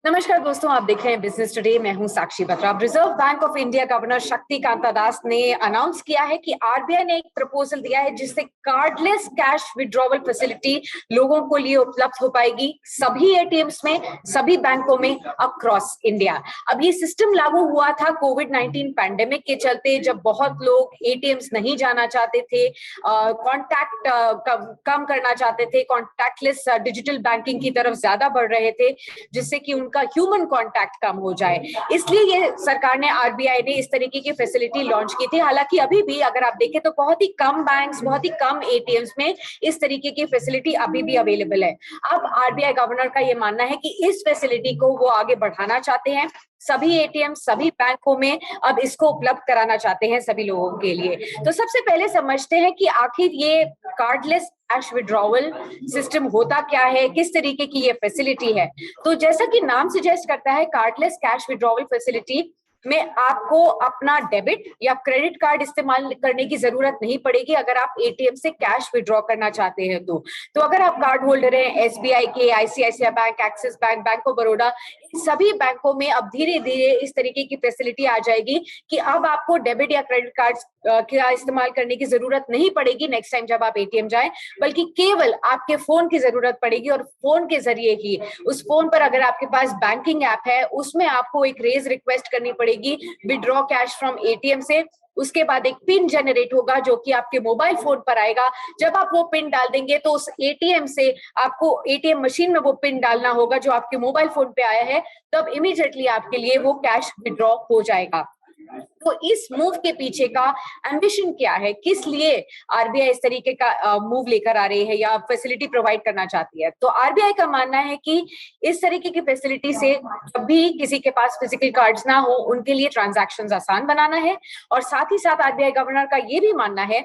नमस्कार दोस्तों, आप देख रहे हैं बिजनेस टुडे। मैं हूं Sakshi Batra. Reserve bank of India governor Shaktikanta Das ने अनाउंस किया है कि आरबीआई ने एक प्रपोजल दिया है जिससे कार्डलेस कैश विड्रॉवल फैसिलिटी लोगों को लिए उपलब्ध हो पाएगी सभी एटीएम्स में, सभी बैंकों में अक्रॉस इंडिया। अब ये सिस्टम लागू हुआ था कोविड-19 पैंडेमिक के चलते, जब बहुत लोग एटीएम्स नहीं जाना चाहते थे, कॉन्टैक्ट कम करना चाहते थे, कॉन्टैक्टलेस डिजिटल बैंकिंग की तरफ ज्यादा बढ़ रहे थे, जिससे कि उनका ह्यूमन कांटेक्ट कम हो जाए। इसलिए ये सरकार ने, आरबीआई ने इस तरीके की फैसिलिटी लॉन्च की थी। हालांकि अभी भी अगर आप देखें तो बहुत ही कम बैंक्स, बहुत ही कम एटीएम्स में इस तरीके की फैसिलिटी अभी भी अवेलेबल है। अब आरबीआई गवर्नर का ये मानना है कि इस फैसिलिटी को वो आगे बढ़ाना चाहते हैं, सभी एटीएम, सभी बैंकों में अब इसको उपलब्ध कराना चाहते हैं सभी लोगों के लिए। तो सबसे पहले समझते हैं कि आखिर ये कार्डलेस कैश विड्रॉवल सिस्टम होता क्या है, किस तरीके की ये फैसिलिटी है। तो जैसा कि नाम सजेस्ट करता है, कार्डलेस कैश विड्रॉवल फैसिलिटी में आपको अपना डेबिट या क्रेडिट कार्ड इस्तेमाल करने की जरूरत नहीं पड़ेगी अगर आप एटीएम से कैश विड्रॉ करना चाहते हैं। तो अगर आप कार्ड होल्डर हैं एसबीआई के, ICICI bank, axis bank, bank of Baroda, सभी बैंकों में अब धीरे धीरे इस तरीके की फैसिलिटी आ जाएगी कि अब आपको डेबिट या क्रेडिट कार्ड का इस्तेमाल करने की जरूरत नहीं पड़ेगी नेक्स्ट टाइम जब आप एटीएम जाएं, बल्कि केवल आपके फोन की जरूरत पड़ेगी। और फोन के जरिए ही, उस फोन पर अगर आपके पास बैंकिंग ऐप है, उसमें आपको एक रेज रिक्वेस्ट करनी पड़ेगी विड्रॉ कैश फ्रॉम एटीएम से। उसके बाद एक पिन जनरेट होगा जो कि आपके मोबाइल फोन पर आएगा। जब आप वो पिन डाल देंगे तो उस एटीएम से आपको एटीएम मशीन में वो पिन डालना होगा जो आपके मोबाइल फोन पे आया है, तब इमीडिएटली आपके लिए वो कैश विड्रॉ हो जाएगा। तो इस मूव के पीछे का एम्बिशन क्या है, किस लिए आरबीआई इस तरीके का मूव लेकर आ रही है या फैसिलिटी प्रोवाइड करना चाहती है। तो आरबीआई का मानना है कि इस तरीके की फैसिलिटी से जब भी किसी के पास फिजिकल कार्ड्स ना हो, उनके लिए ट्रांजैक्शंस आसान बनाना है। और साथ ही साथ आरबीआई गवर्नर का ये भी मानना है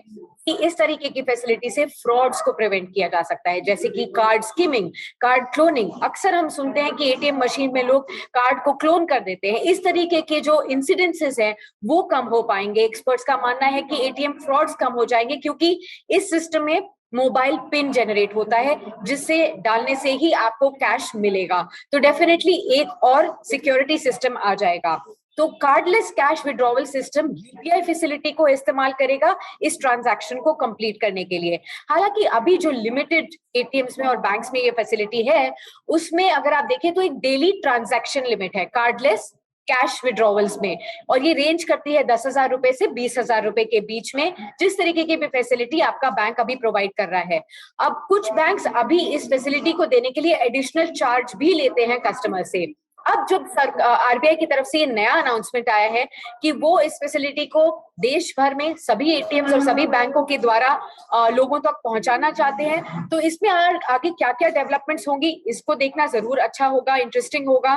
कि इस तरीके की फैसिलिटी से फ्रॉड्स को प्रिवेंट किया जा सकता है, जैसे कि कार्ड स्किमिंग, कार्ड क्लोनिंग। अक्सर हम सुनते हैं कि एटीएम मशीन में लोग कार्ड को क्लोन कर देते हैं। इस तरीके के जो इंसिडेंसेस हैं वो कम हो पाएंगे। एक्सपर्ट्स का मानना है कि एटीएम फ्रॉड्स कम हो जाएंगे, क्योंकि इस सिस्टम में मोबाइल पिन जनरेट होता है जिससे डालने से ही आपको कैश मिलेगा। तो डेफिनेटली एक और सिक्योरिटी सिस्टम आ जाएगा। तो cardless cash withdrawal system UPI facility को इस्तेमाल करेगा इस ट्रांजैक्शन को कंप्लीट करने के लिए। हालांकि अभी जो लिमिटेड एटीएम्स में और बैंक्स में ये फैसिलिटी है, उसमें अगर आप देखें तो एक डेली ट्रांजैक्शन लिमिट है कार्डलेस कैश विड्रॉवल्स में, और ये रेंज करती है 10,000 रुपए से 20,000 रुपए के बीच में, जिस तरीके की भी फैसिलिटी आपका बैंक अभी प्रोवाइड कर रहा है। अब कुछ बैंक्स अभी इस फैसिलिटी को देने के लिए एडिशनल चार्ज भी लेते हैं कस्टमर से। अब जो आरबीआई की तरफ से ये नया अनाउंसमेंट आया है कि वो इस फैसिलिटी को देश भर में सभी एटीएम्स और सभी बैंकों के द्वारा लोगों तक पहुंचाना चाहते हैं। तो इसमें आगे क्या क्या डेवलपमेंट्स होंगी, इसको देखना जरूर अच्छा होगा, इंटरेस्टिंग होगा,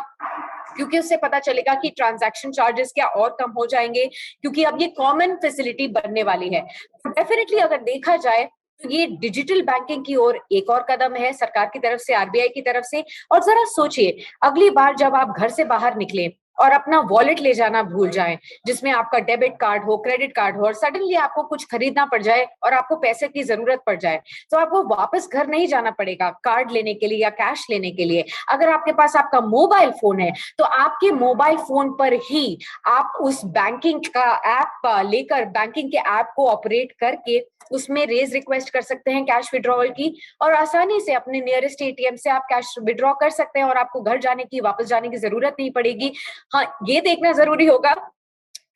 क्योंकि उससे पता चलेगा कि ट्रांजैक्शन चार्जेस क्या और कम हो जाएंगे, क्योंकि अब ये कॉमन फैसिलिटी बनने वाली है। डेफिनेटली अगर देखा जाए तो ये डिजिटल बैंकिंग की ओर एक और कदम है सरकार की तरफ से, आरबीआई की तरफ से। और जरा सोचिए, अगली बार जब आप घर से बाहर निकले और अपना वॉलेट ले जाना भूल जाएं, जिसमें आपका डेबिट कार्ड हो, क्रेडिट कार्ड हो, और सडनली आपको कुछ खरीदना पड़ जाए और आपको पैसे की जरूरत पड़ जाए, तो आपको वापस घर नहीं जाना पड़ेगा कार्ड लेने के लिए या कैश लेने के लिए। अगर आपके पास आपका मोबाइल फोन है तो आपके मोबाइल फोन पर ही आप उस बैंकिंग का ऐप लेकर, बैंकिंग के ऐप को ऑपरेट करके उसमें रेज रिक्वेस्ट कर सकते हैं कैश विड्रॉवल की, और आसानी से अपने नियरेस्ट एटीएम से आप कैश विड्रॉ कर सकते हैं और आपको घर जाने की, वापस जाने की जरूरत नहीं पड़ेगी। हाँ, ये देखना जरूरी होगा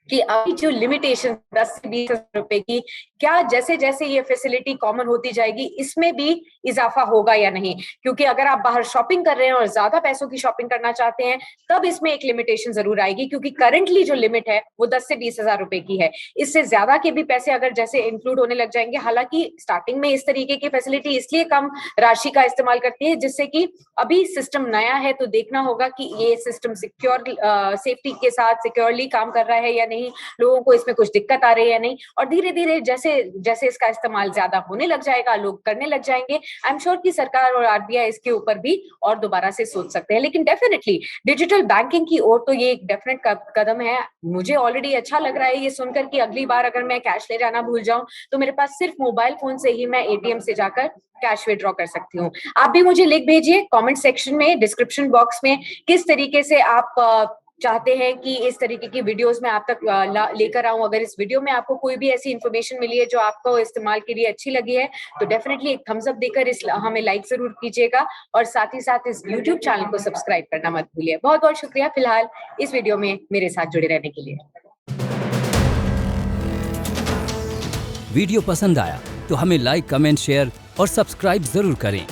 कि अभी जो लिमिटेशन 10 से 20,000 रुपए की, क्या जैसे जैसे ये फैसिलिटी कॉमन होती जाएगी इसमें भी इजाफा होगा या नहीं। क्योंकि अगर आप बाहर शॉपिंग कर रहे हैं और ज्यादा पैसों की शॉपिंग करना चाहते हैं, तब इसमें एक लिमिटेशन जरूर आएगी, क्योंकि करंटली जो लिमिट है वो 10 से 20,000 रुपए की है। इससे ज्यादा के भी पैसे अगर जैसे इंक्लूड होने लग जाएंगे। हालांकि स्टार्टिंग में इस तरीके की फैसिलिटी इसलिए कम राशि का इस्तेमाल करती है जिससे कि अभी सिस्टम नया है, तो देखना होगा कि ये सिस्टम सिक्योर, सेफ्टी के साथ सिक्योरली काम कर रहा है या नहीं, लोगों को इसमें कुछ दिक्कत आ रही है या नहीं, और धीरे धीरे जैसे जैसे इसका इस्तेमाल ज्यादा होने लग जाएगा, लोग करने लग जाएंगे, आई एम श्योर कि सरकार और आरबीआई इसके ऊपर भी और दोबारा से सोच सकते हैं। लेकिन डेफिनेटली डिजिटल बैंकिंग की ओर तो ये एक डेफिनेट कदम है। मुझे ऑलरेडी अच्छा लग रहा है ये सुनकर कि अगली बार अगर मैं कैश ले जाना भूल जाऊं तो मेरे पास सिर्फ मोबाइल फोन से ही मैं एटीएम से जाकर कैश विड्रॉ कर सकती हूँ। आप भी मुझे लिख भेजिए कमेंट सेक्शन में, डिस्क्रिप्शन बॉक्स में, किस तरीके से आप चाहते हैं कि इस तरीके की वीडियोस में आप तक लेकर आऊं। अगर इस वीडियो में आपको कोई भी ऐसी इंफॉर्मेशन मिली है जो आपको इस्तेमाल के लिए अच्छी लगी है तो डेफिनेटली एक थम्स अप देकर इस हमें लाइक जरूर कीजिएगा, और साथ ही साथ इस यूट्यूब चैनल को सब्सक्राइब करना मत भूलिए। बहुत बहुत शुक्रिया फिलहाल इस वीडियो में मेरे साथ जुड़े रहने के लिए। वीडियो पसंद आया तो हमें लाइक, कमेंट, शेयर और सब्सक्राइब जरूर करें।